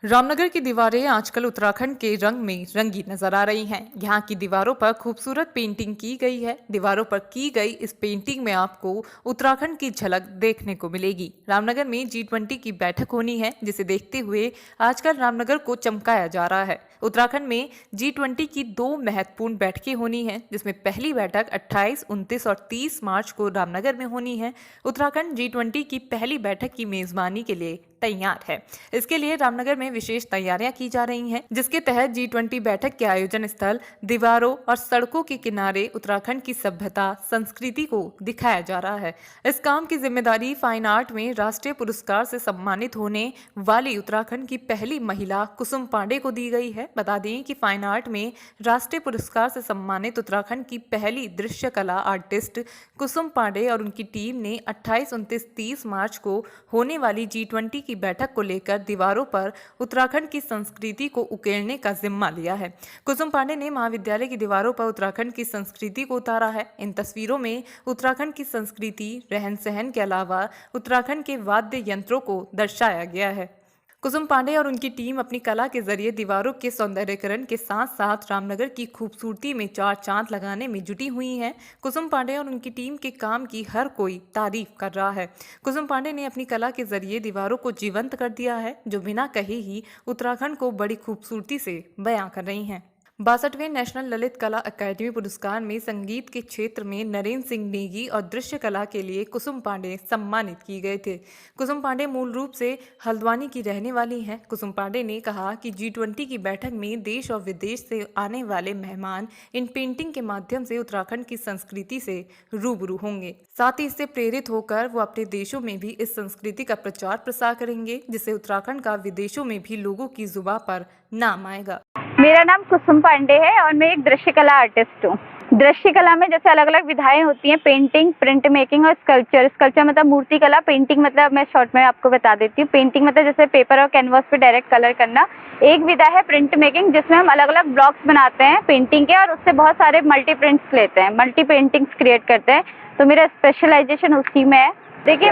रामनगर की दीवारें आजकल उत्तराखंड के रंग में रंगी नजर आ रही हैं। यहाँ की दीवारों पर खूबसूरत पेंटिंग की गई है। दीवारों पर की गई इस पेंटिंग में आपको उत्तराखंड की झलक देखने को मिलेगी। रामनगर में G20 की बैठक होनी है, जिसे देखते हुए आजकल रामनगर को चमकाया जा रहा है। उत्तराखंड में G20 की 2 महत्वपूर्ण बैठकें होनी हैं, जिसमें पहली बैठक 28, 29 और 30 मार्च को रामनगर में होनी है। उत्तराखंड G20 की पहली बैठक की मेजबानी के लिए तैयार है। इसके लिए रामनगर में विशेष तैयारियां की जा रही हैं, जिसके तहत G20 बैठक के आयोजन स्थल, दीवारों और सड़कों के किनारे उत्तराखंड की सभ्यता, संस्कृति को दिखाया जा रहा है। इस काम की जिम्मेदारी फाइन आर्ट में राष्ट्रीय पुरस्कार से सम्मानित होने वाली उत्तराखंड की पहली महिला कुसुम पांडे को दी गई है। बता दें कि फाइन आर्ट में राष्ट्रीय पुरस्कार से सम्मानित उत्तराखंड की पहली दृश्य कला आर्टिस्ट कुसुम पांडे और उनकी टीम ने 28, 29, 30 मार्च को होने वाली G20 की बैठक को लेकर दीवारों पर उत्तराखंड की संस्कृति को उकेरने का जिम्मा लिया है। कुसुम पांडे ने महाविद्यालय की दीवारों पर उत्तराखंड की संस्कृति को उतारा है। इन तस्वीरों में उत्तराखंड की संस्कृति, रहन सहन के अलावा उत्तराखंड के वाद्य यंत्रों को दर्शाया गया है। कुसुम पांडे और उनकी टीम अपनी कला के जरिए दीवारों के सौंदर्यीकरण के साथ साथ रामनगर की खूबसूरती में चार चांद लगाने में जुटी हुई हैं। कुसुम पांडे और उनकी टीम के काम की हर कोई तारीफ कर रहा है। कुसुम पांडे ने अपनी कला के जरिए दीवारों को जीवंत कर दिया है, जो बिना कहे ही उत्तराखंड को बड़ी खूबसूरती से बयां कर रही हैं। 62वें नेशनल ललित कला अकादमी पुरस्कार में संगीत के क्षेत्र में नरेंद्र सिंह नेगी और दृश्य कला के लिए कुसुम पांडे सम्मानित किए गए थे। कुसुम पांडे मूल रूप से हल्द्वानी की रहने वाली हैं। कुसुम पांडे ने कहा कि G20 की बैठक में देश और विदेश से आने वाले मेहमान इन पेंटिंग के माध्यम से उत्तराखंड की संस्कृति से रूबरू होंगे। साथ ही इससे प्रेरित होकर वो अपने देशों में भी इस संस्कृति का प्रचार प्रसार करेंगे, जिससे उत्तराखंड का विदेशों में भी लोगों की जुबान पर नाम आएगा। मेरा नाम कुसुम पांडे है और मैं एक दृश्य कला आर्टिस्ट हूँ। दृश्य कला में जैसे अलग अलग विधाएं होती हैं, पेंटिंग, प्रिंट मेकिंग और स्कल्पचर। स्कल्पचर मतलब मूर्ति कला, पेंटिंग मतलब मैं शॉर्ट में आपको बता देती हूँ। पेंटिंग मतलब जैसे पेपर और कैनवास पे डायरेक्ट कलर करना। एक विधा है प्रिंट मेकिंग, जिसमें हम अलग अलग ब्लॉक्स बनाते हैं पेंटिंग के और उससे बहुत सारे मल्टी प्रिंट्स लेते हैं, मल्टी पेंटिंग्स क्रिएट करते हैं। तो मेरा स्पेशलाइजेशन उसी में है। देखिए,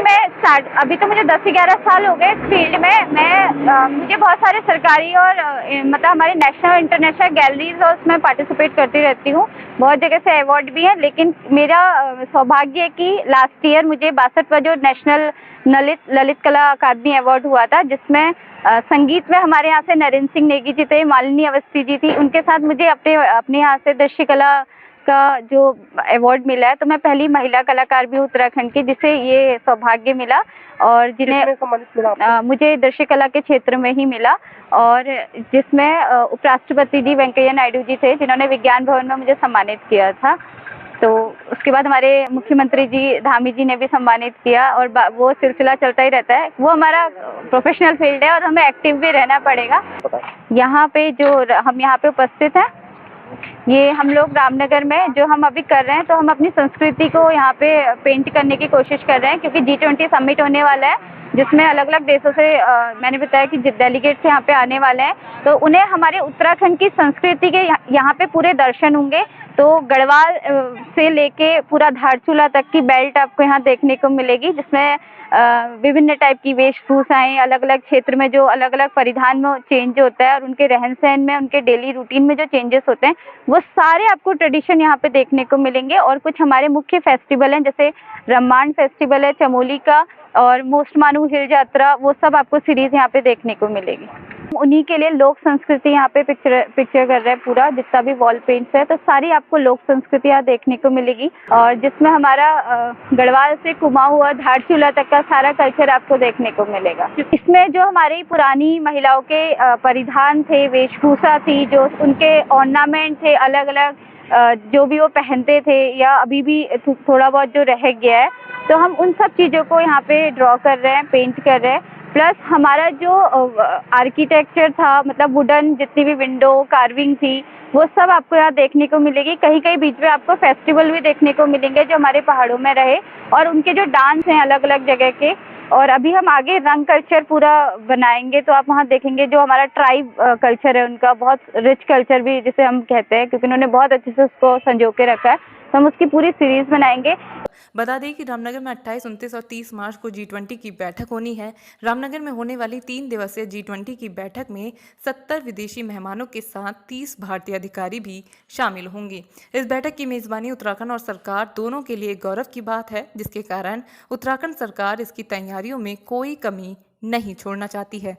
अभी तो मुझे 10-11 साल हो गए इस फील्ड में। मुझे बहुत सारे सरकारी और मतलब हमारे नेशनल और इंटरनेशनल गैलरीज और उसमें पार्टिसिपेट करती रहती हूँ। बहुत जगह से अवार्ड भी हैं, लेकिन मेरा सौभाग्य है कि लास्ट ईयर मुझे 62वां जो नेशनल ललित कला अकादमी अवार्ड हुआ था, जिसमें संगीत में हमारे यहाँ से नरेंद्र सिंह नेगी जी थे, मालिनी अवस्थी जी थी। उनके साथ मुझे अपने यहाँ से दृश्य कला का जो अवार्ड मिला है। तो मैं पहली महिला कलाकार भी हूँ उत्तराखंड की जिसे ये सौभाग्य मिला, और जिन्हें मुझे दृश्य कला के क्षेत्र में ही मिला, और जिसमें उपराष्ट्रपति जी वेंकैया नायडू जी थे, जिन्होंने विज्ञान भवन में मुझे सम्मानित किया था। तो उसके बाद हमारे मुख्यमंत्री जी धामी जी ने भी सम्मानित किया, और वो सिलसिला चलता ही रहता है। वो हमारा प्रोफेशनल फील्ड है और हमें एक्टिव भी रहना पड़ेगा। यहाँ पे जो हम यहाँ पे उपस्थित हैं, ये हम लोग रामनगर में जो हम अभी कर रहे हैं, तो हम अपनी संस्कृति को यहाँ पे पेंट करने की कोशिश कर रहे हैं, क्योंकि G20 समिट होने वाला है, जिसमें अलग अलग देशों से मैंने बताया कि डेलीगेट्स यहाँ पे आने वाले हैं। तो उन्हें हमारे उत्तराखंड की संस्कृति के यहाँ पे पूरे दर्शन होंगे। तो गढ़वाल से लेके पूरा धारचूला तक की बेल्ट आपको यहाँ देखने को मिलेगी, जिसमें विभिन्न टाइप की वेशभूषाएं, अलग अलग क्षेत्र में जो अलग अलग परिधान में चेंज होता है और उनके रहन सहन में, उनके डेली रूटीन में जो चेंजेस होते हैं, वो सारे आपको ट्रेडिशन यहाँ पे देखने को मिलेंगे। और कुछ हमारे मुख्य फेस्टिवल हैं, जैसे रम्मांड फेस्टिवल है चमोली का, और मोस्ट मानू हिल यात्रा, वो सब आपको सीरीज यहाँ पे देखने को मिलेगी। उन्हीं के लिए लोक संस्कृति यहाँ पे पिक्चर कर रहे हैं पूरा, जितना भी वॉल पेंट्स है, तो सारी आपको लोक संस्कृति यहाँ देखने को मिलेगी, और जिसमें हमारा गढ़वाल से कुमाऊं और धारचूला तक का सारा कल्चर आपको देखने को मिलेगा। इसमें जो हमारी पुरानी महिलाओं के परिधान थे, वेशभूषा थी, जो उनके ऑर्नामेंट थे, अलग अलग जो भी वो पहनते थे या अभी भी थोड़ा बहुत जो रह गया है, तो हम उन सब चीज़ों को यहाँ पे ड्रॉ कर रहे हैं, पेंट कर रहे हैं। प्लस हमारा जो आर्किटेक्चर था, मतलब वुडन जितनी भी विंडो कार्विंग थी, वो सब आपको यहाँ देखने को मिलेगी। कहीं कहीं बीच में आपको फेस्टिवल भी देखने को मिलेंगे जो हमारे पहाड़ों में रहे, और उनके जो डांस हैं अलग अलग जगह के। और अभी हम आगे रंग कल्चर पूरा बनाएंगे, तो आप वहाँ देखेंगे जो हमारा ट्राइब कल्चर है, उनका बहुत रिच कल्चर भी जिसे हम कहते हैं, क्योंकि उन्होंने बहुत अच्छे से उसको संजो के रखा है। तो हम उसकी पूरी सीरीज बनाएंगे। बता दें कि रामनगर में 28, 29 और 30 मार्च को G20 की बैठक होनी है। रामनगर में होने वाली 3 दिवसीय G20 की बैठक में 70 विदेशी मेहमानों के साथ 30 भारतीय अधिकारी भी शामिल होंगे। इस बैठक की मेजबानी उत्तराखंड और सरकार दोनों के लिए गौरव की बात है, जिसके कारण उत्तराखंड सरकार इसकी तैयारियों में कोई कमी नहीं छोड़ना चाहती है।